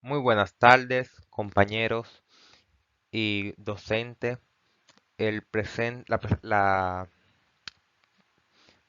Muy buenas tardes, compañeros y docentes. La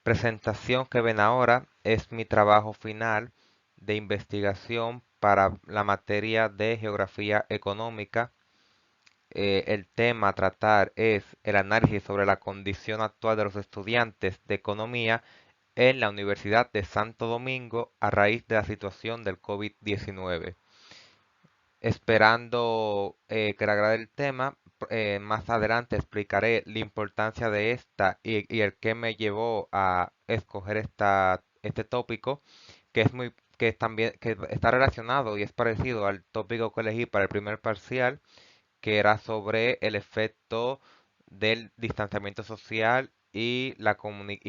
presentación que ven ahora es mi trabajo final de investigación para la materia de geografía económica. El tema a tratar es el análisis sobre la condición actual de los estudiantes de economía en la Universidad de Santo Domingo a raíz de la situación del COVID-19. Esperando que le agrade el tema, más adelante explicaré la importancia de esta y el que me llevó a escoger este tópico, que es también, que está relacionado y es parecido al tópico que elegí para el primer parcial, que era sobre el efecto del distanciamiento social y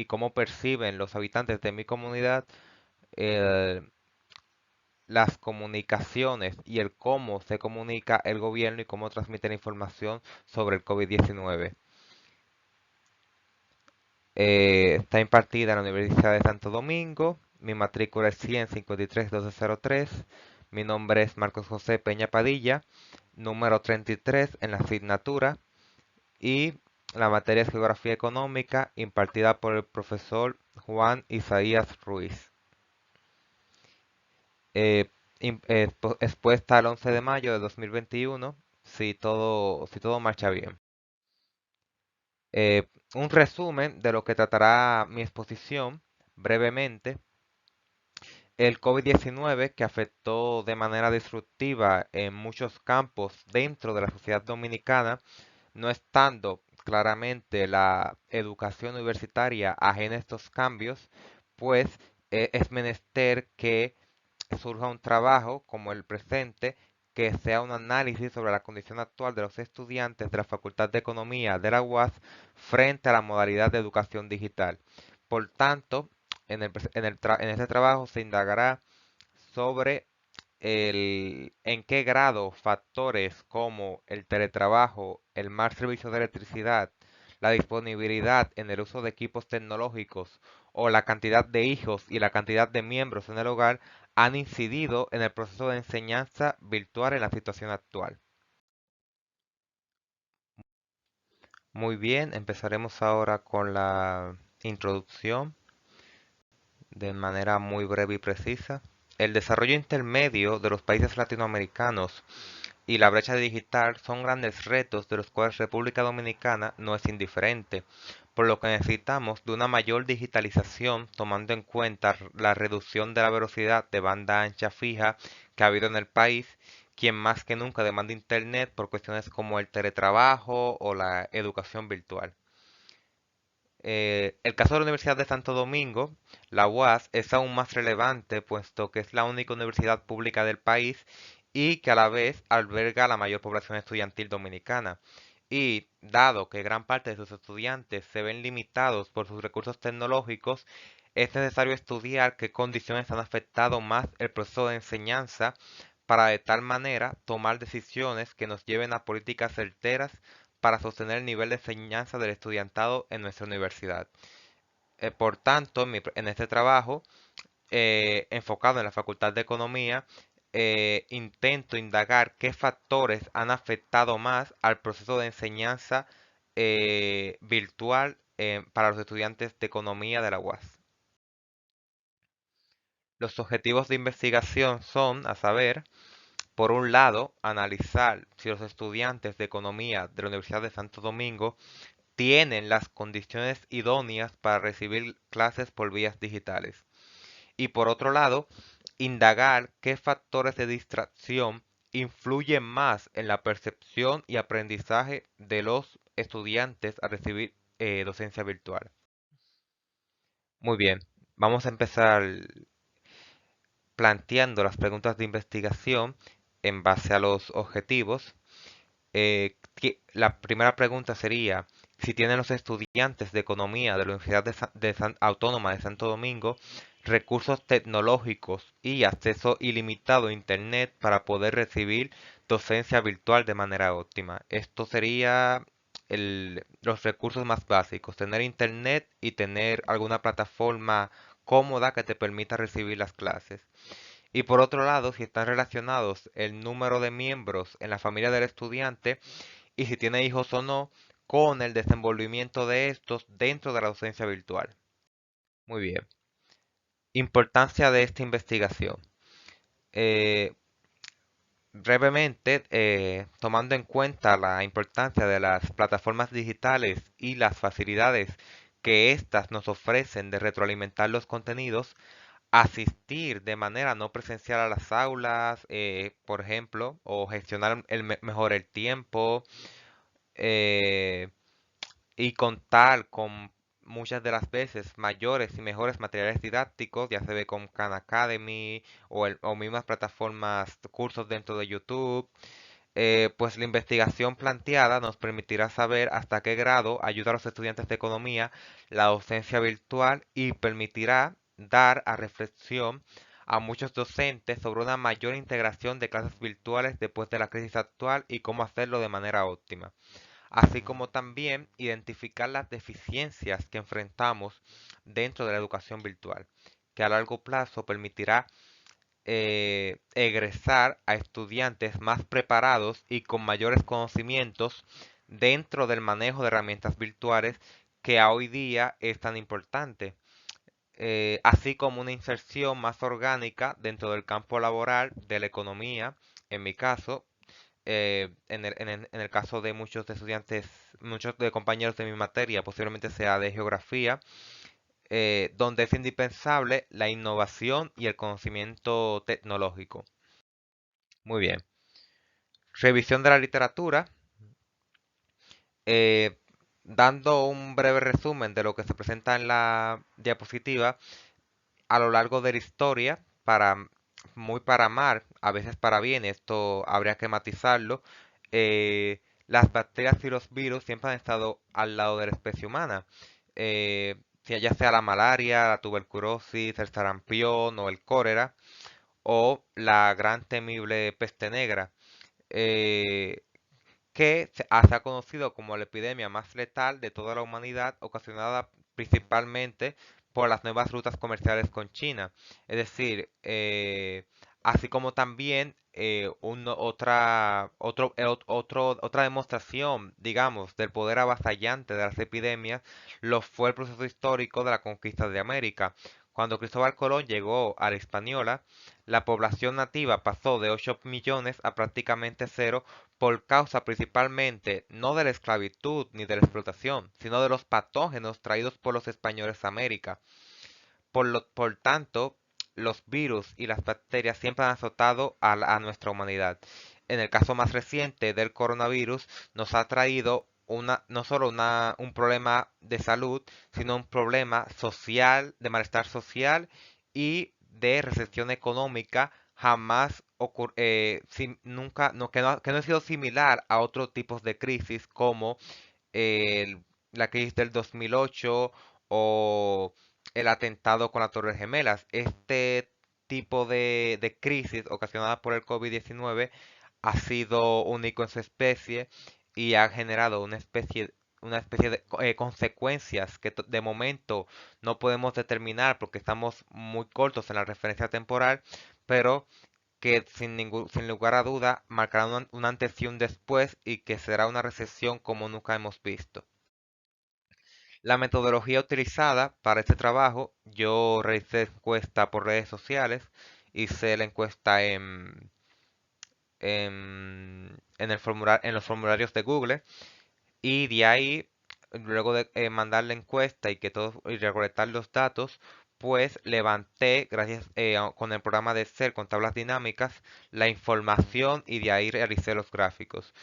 cómo perciben los habitantes de mi comunidad las comunicaciones y el cómo se comunica el gobierno y cómo transmite la información sobre el COVID-19. Está impartida en la Universidad de Santo Domingo. Mi matrícula es 100-53-1203. Mi nombre es Marcos José Peña Padilla, número 33 en la asignatura. Y la materia es Geografía Económica, impartida por el profesor Juan Isaías Ruiz. eh, Expuesta el 11 de mayo de 2021, si todo marcha bien. Un resumen de lo que tratará mi exposición brevemente. El COVID-19, que afectó de manera disruptiva en muchos campos dentro de la sociedad dominicana, no estando claramente la educación universitaria ajena a estos cambios, pues es menester que surja un trabajo como el presente que sea un análisis sobre la condición actual de los estudiantes de la Facultad de Economía de la UAS frente a la modalidad de educación digital. Por tanto, en este trabajo se indagará sobre en qué grado factores como el teletrabajo, el mal servicio de electricidad, la disponibilidad en el uso de equipos tecnológicos o la cantidad de hijos y la cantidad de miembros en el hogar han incidido en el proceso de enseñanza virtual en la situación actual. Muy bien, empezaremos ahora con la introducción de manera muy breve y precisa. El desarrollo intermedio de los países latinoamericanos y la brecha digital son grandes retos de los cuales República Dominicana no es indiferente, por lo que necesitamos de una mayor digitalización tomando en cuenta la reducción de la velocidad de banda ancha fija que ha habido en el país, quien más que nunca demanda Internet por cuestiones como el teletrabajo o la educación virtual. El caso de la Universidad de Santo Domingo, la UAS, es aún más relevante puesto que es la única universidad pública del país y que a la vez alberga la mayor población estudiantil dominicana. Y dado que gran parte de sus estudiantes se ven limitados por sus recursos tecnológicos, es necesario estudiar qué condiciones han afectado más el proceso de enseñanza para de tal manera tomar decisiones que nos lleven a políticas certeras para sostener el nivel de enseñanza del estudiantado en nuestra universidad. Por tanto, en este trabajo, enfocado en la Facultad de Economía, intento indagar qué factores han afectado más al proceso de enseñanza virtual para los estudiantes de Economía de la UAS. Los objetivos de investigación son, a saber, por un lado, analizar si los estudiantes de Economía de la Universidad de Santo Domingo tienen las condiciones idóneas para recibir clases por vías digitales. Y por otro lado, indagar qué factores de distracción influyen más en la percepción y aprendizaje de los estudiantes a recibir docencia virtual. Muy bien, vamos a empezar planteando las preguntas de investigación en base a los objetivos. La primera pregunta sería si tienen los estudiantes de economía de la Universidad Autónoma de Santo Domingo recursos tecnológicos y acceso ilimitado a Internet para poder recibir docencia virtual de manera óptima. Esto sería los recursos más básicos, tener Internet y tener alguna plataforma cómoda que te permita recibir las clases. Y por otro lado, si están relacionados el número de miembros en la familia del estudiante y si tiene hijos o no con el desenvolvimiento de estos dentro de la docencia virtual. Muy bien. Importancia de esta investigación. Eh, Brevemente, tomando en cuenta la importancia de las plataformas digitales y las facilidades que éstas nos ofrecen de retroalimentar los contenidos, asistir de manera no presencial a las aulas, por ejemplo, o gestionar mejor el tiempo, eh, y contar con muchas de las veces mayores y mejores materiales didácticos, ya se ve con Khan Academy o mismas plataformas, cursos dentro de YouTube. Pues la investigación planteada nos permitirá saber hasta qué grado ayuda a los estudiantes de economía la docencia virtual y permitirá dar a reflexión a muchos docentes sobre una mayor integración de clases virtuales después de la crisis actual y cómo hacerlo de manera óptima, así como también identificar las deficiencias que enfrentamos dentro de la educación virtual, que a largo plazo permitirá egresar a estudiantes más preparados y con mayores conocimientos dentro del manejo de herramientas virtuales que a hoy día es tan importante, así como una inserción más orgánica dentro del campo laboral de la economía, en mi caso, en el caso de muchos de estudiantes, muchos de compañeros de mi materia, posiblemente sea de geografía, donde es indispensable la innovación y el conocimiento tecnológico. Muy bien. Revisión de la literatura. eh, Dando un breve resumen de lo que se presenta en la diapositiva, a lo largo de la historia, muy para mal, a veces para bien, esto habría que matizarlo, las bacterias y los virus siempre han estado al lado de la especie humana. Ya sea la malaria, la tuberculosis, el sarampión o el cólera, o la gran temible peste negra, eh, que se ha conocido como la epidemia más letal de toda la humanidad, ocasionada principalmente por las nuevas rutas comerciales con China. Es decir, así como también otra demostración, digamos, del poder avasallante de las epidemias, lo fue el proceso histórico de la conquista de América. Cuando Cristóbal Colón llegó a la Hispaniola, la población nativa pasó de 8 millones a prácticamente cero por causa principalmente no de la esclavitud ni de la explotación, sino de los patógenos traídos por los españoles a América. Por tanto, los virus y las bacterias siempre han azotado a nuestra humanidad. En el caso más reciente del coronavirus, nos ha traído no solo un problema de salud, sino un problema social, de malestar social y de recesión económica jamás nunca, no, que no ha sido similar a otros tipos de crisis como la crisis del 2008 o el atentado con las Torres Gemelas. Este tipo de crisis ocasionada por el COVID-19 ha sido único en su especie y ha generado una especie de consecuencias que de momento no podemos determinar porque estamos muy cortos en la referencia temporal, pero que sin lugar a duda marcará un antes y un después y que será una recesión como nunca hemos visto. La metodología utilizada para este trabajo, yo realicé encuesta por redes sociales, hice la encuesta en los formularios de Google y de ahí, luego de mandar la encuesta y recolectar los datos, pues levanté, gracias con el programa de Excel con tablas dinámicas, la información y de ahí realicé los gráficos.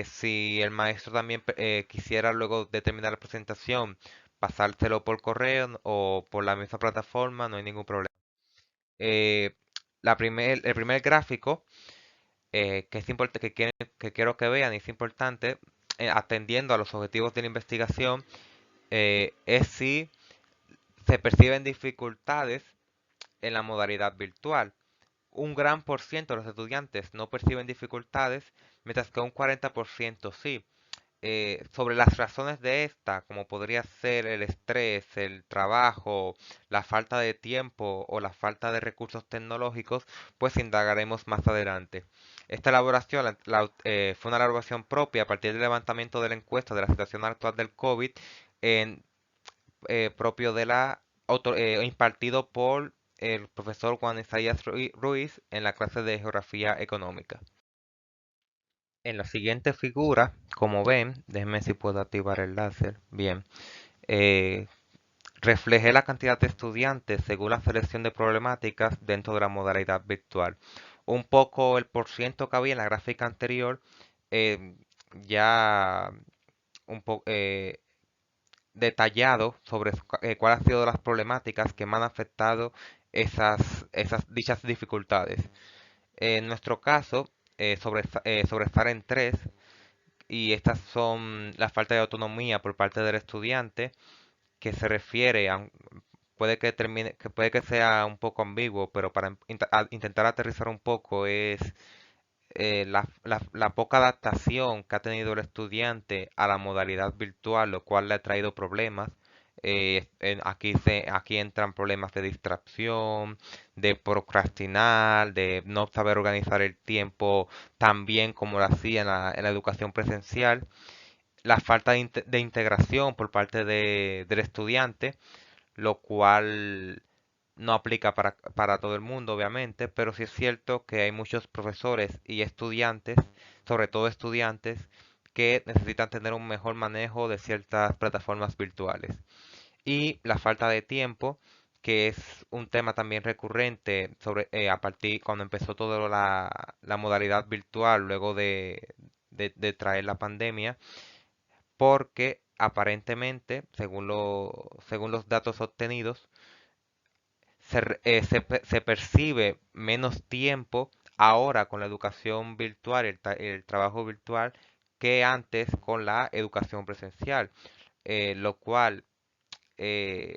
Si el maestro también quisiera luego de terminar la presentación pasárselo por correo o por la misma plataforma, no hay ningún problema. Eh, el primer gráfico que es importante que quiero que vean y es importante atendiendo a los objetivos de la investigación, es si se perciben dificultades en la modalidad virtual. Un gran por ciento de los estudiantes no perciben dificultades, mientras que un 40% sí. sobre las razones de esta, como podría ser el estrés, el trabajo, la falta de tiempo o la falta de recursos tecnológicos, pues indagaremos más adelante. Esta elaboración fue una elaboración propia a partir del levantamiento de la encuesta de la situación actual del COVID en, propio de impartido por el profesor Juan Isaías Ruiz en la clase de Geografía Económica. En la siguiente figura, como ven, déjenme si puedo activar el láser. Bien, eh, reflejé la cantidad de estudiantes según la selección de problemáticas dentro de la modalidad virtual. Un poco el porciento que había en la gráfica anterior, eh, ya un poco detallado sobre cuáles han sido las problemáticas que me han afectado dichas dificultades. En nuestro caso, sobre estar en tres, y estas son la falta de autonomía por parte del estudiante, que se refiere a, puede que sea un poco ambiguo, pero para intentar aterrizar un poco es la poca adaptación que ha tenido el estudiante a la modalidad virtual, lo cual le ha traído problemas. Aquí entran problemas de distracción, de procrastinar, de no saber organizar el tiempo tan bien como lo hacía en la educación presencial, la falta de integración por parte del estudiante, lo cual no aplica para todo el mundo, obviamente, pero sí es cierto que hay muchos profesores y estudiantes, sobre todo estudiantes, que necesitan tener un mejor manejo de ciertas plataformas virtuales. Y la falta de tiempo, que es un tema también recurrente a partir cuando empezó toda la modalidad virtual, luego de traer la pandemia, porque aparentemente, según los datos obtenidos, se percibe menos tiempo ahora con la educación virtual, el trabajo virtual, que antes con la educación presencial, lo cual eh,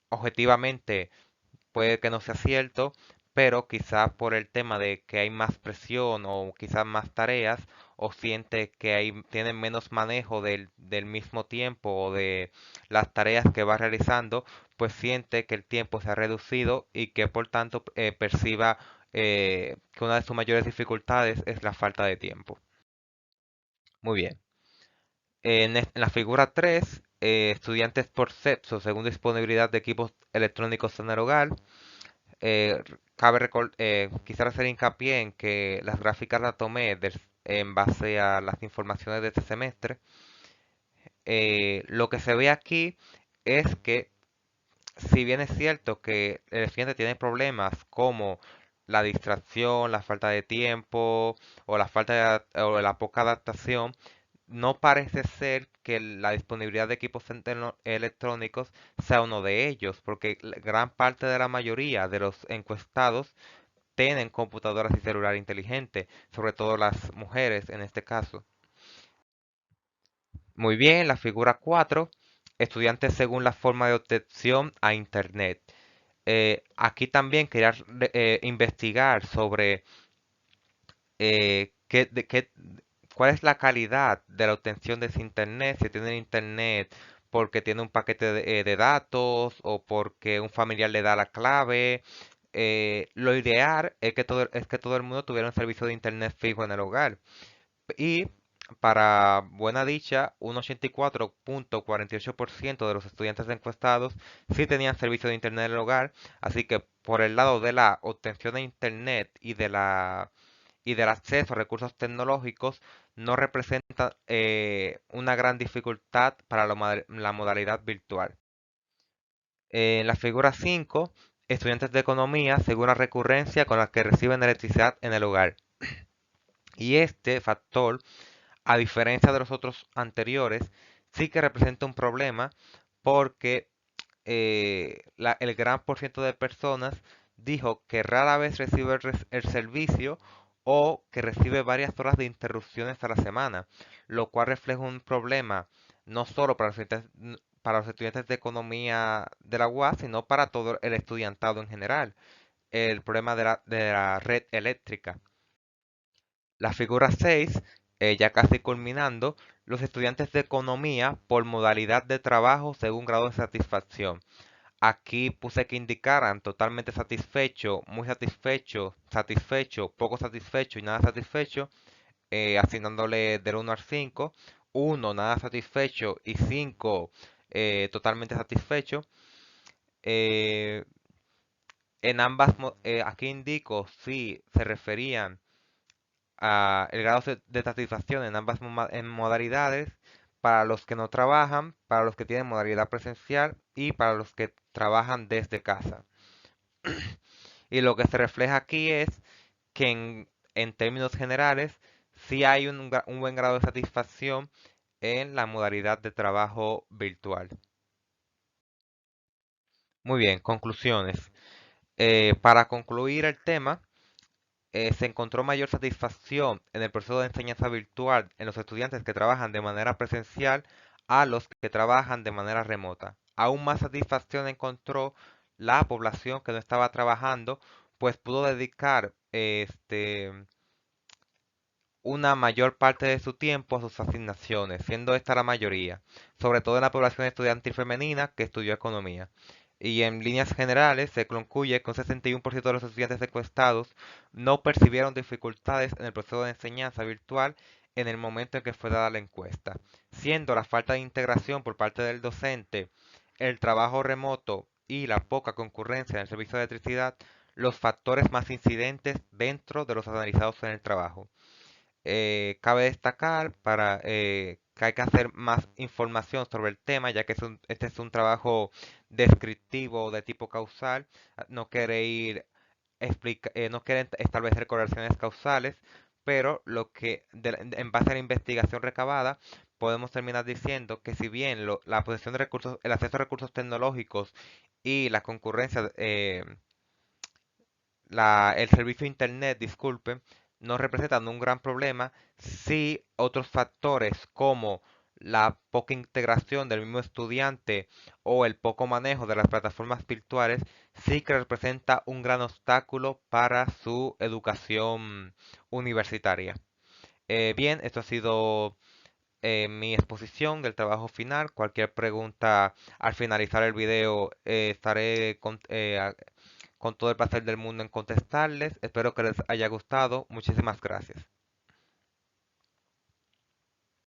objetivamente puede que no sea cierto, pero quizás por el tema de que hay más presión o quizás más tareas, o siente que tienen menos manejo del mismo tiempo o de las tareas que va realizando, pues siente que el tiempo se ha reducido y que por tanto perciba que una de sus mayores dificultades es la falta de tiempo. Muy bien. En la figura 3, estudiantes por sexo según disponibilidad de equipos electrónicos en el hogar. Quisiera hacer hincapié en que las gráficas las tomé en base a las informaciones de este semestre. Lo que se ve aquí es que, si bien es cierto que el estudiante tiene problemas como la distracción, la falta de tiempo o o la poca adaptación, no parece ser que la disponibilidad de equipos electrónicos sea uno de ellos, porque gran parte de la mayoría de los encuestados tienen computadoras y celular inteligente, sobre todo las mujeres en este caso. Muy bien, la figura 4, estudiantes según la forma de obtención a Internet. Aquí también quería investigar sobre eh, qué, de- qué- cuál es la calidad de la obtención de ese Internet, si tienen Internet porque tiene un paquete de datos o porque un familiar le da la clave. Lo ideal es que todo el mundo tuviera un servicio de Internet fijo en el hogar. Y para buena dicha, un 84.48% de los estudiantes encuestados sí tenían servicio de Internet en el hogar, así que por el lado de la obtención de Internet y del acceso a recursos tecnológicos, no representa una gran dificultad para la modalidad virtual. En la figura 5, estudiantes de economía según la recurrencia con la que reciben electricidad en el hogar. Y este factor, a diferencia de los otros anteriores, sí que representa un problema porque el gran por ciento de personas dijo que rara vez recibe el servicio o que recibe varias horas de interrupciones a la semana, lo cual refleja un problema no solo para los estudiantes de economía de la UAS, sino para todo el estudiantado en general, el problema de la red eléctrica. La figura 6 Ya casi culminando, los estudiantes de economía por modalidad de trabajo según grado de satisfacción. Aquí puse que indicaran totalmente satisfecho, muy satisfecho, satisfecho, poco satisfecho y nada satisfecho, asignándole del 1 al 5. 1 nada satisfecho y 5 totalmente satisfecho. Eh, aquí indico si se referían a el grado de satisfacción en ambas en modalidades, para los que no trabajan, para los que tienen modalidad presencial y para los que trabajan desde casa. Y lo que se refleja aquí es que en términos generales sí hay un buen grado de satisfacción en la modalidad de trabajo virtual. Muy bien, conclusiones. Para concluir el tema, se encontró mayor satisfacción en el proceso de enseñanza virtual en los estudiantes que trabajan de manera presencial a los que trabajan de manera remota. Aún más satisfacción encontró la población que no estaba trabajando, pues pudo dedicar una mayor parte de su tiempo a sus asignaciones, siendo esta la mayoría, sobre todo en la población estudiantil femenina que estudió economía. Y en líneas generales se concluye que un 61% de los estudiantes encuestados no percibieron dificultades en el proceso de enseñanza virtual en el momento en que fue dada la encuesta, siendo la falta de integración por parte del docente, el trabajo remoto y la poca concurrencia en el servicio de electricidad los factores más incidentes dentro de los analizados en el trabajo. Cabe destacar que hay que hacer más información sobre el tema, ya que este es un trabajo descriptivo de tipo causal. No quiere no quiere establecer correlaciones causales, pero en base a la investigación recabada, podemos terminar diciendo que si bien la posesión de recursos, el acceso a recursos tecnológicos y la concurrencia, el servicio de Internet, disculpen, no representan un gran problema si otros factores como la poca integración del mismo estudiante o el poco manejo de las plataformas virtuales sí que representa un gran obstáculo para su educación universitaria. Bien, esto ha sido mi exposición del trabajo final. Cualquier pregunta al finalizar el video estaré con todo el placer del mundo en contestarles. Espero que les haya gustado. Muchísimas gracias.